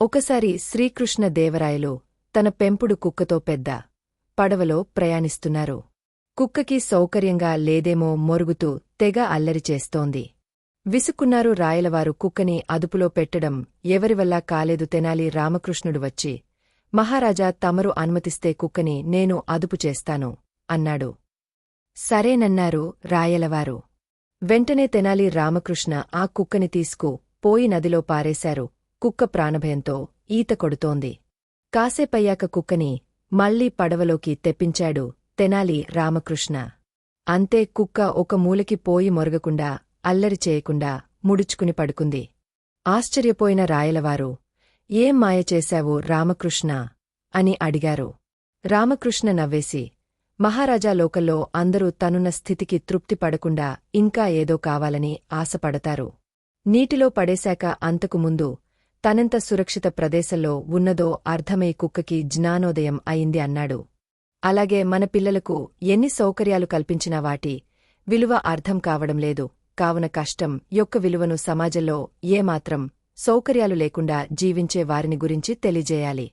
ఒకసారి శ్రీకృష్ణదేవరాయలు తన పెంపుడు కుక్కతో పెద్ద పడవలో ప్రయాణిస్తున్నారు. కుక్కకి సౌకర్యంగా లేదేమో మొరుగుతూ తెగ అల్లరి చేస్తోంది. విసుక్కున్నారు రాయలవారు. కుక్కని అదుపులో పెట్టడం ఎవరివల్లా కాలేదు. తెనాలి రామకృష్ణుడు వచ్చి, మహారాజా, తమరు అనుమతిస్తే కుక్కని నేను అదుపు చేస్తాను అన్నాడు. సరేనన్నారు రాయలవారు. వెంటనే తెనాలి రామకృష్ణ ఆ కుక్కని తీసుకు పోయి నదిలో పారేశారు. కుక్క ప్రాణభయంతో ఈత కొడుతోంది. కాసేపయ్యాక కుక్కని మళ్లీ పడవలోకి తెప్పించాడు తెనాలి రామకృష్ణ. అంతే, కుక్క ఒక మూలకి పోయి మొరగకుండా, అల్లరి చేయకుండా ముడుచుకుని పడుకుంది. ఆశ్చర్యపోయిన రాయలవారు, ఏం మాయ చేశావు రామకృష్ణ అని అడిగారు. రామకృష్ణ నవ్వేసి, మహారాజా, లోకల్లో అందరూ తనున్న స్థితికి తృప్తి పడకుండా ఇంకా ఏదో కావాలని ఆశపడతారు. నీటిలో పడేశాక అంతకు ముందు తనెంత సురక్షిత ప్రదేశంలో ఉన్నదో అర్థమై కుక్కకి జ్ఞానోదయం అయింది అన్నాడు. అలాగే మన పిల్లలకు ఎన్ని సౌకర్యాలు కల్పించినా వాటి విలువ అర్థం కావడం లేదు. కావున కష్టం యొక్క విలువను సమాజంలో ఏమాత్రం సౌకర్యాలు లేకుండా జీవించే వారిని గురించి తెలియజేయాలి.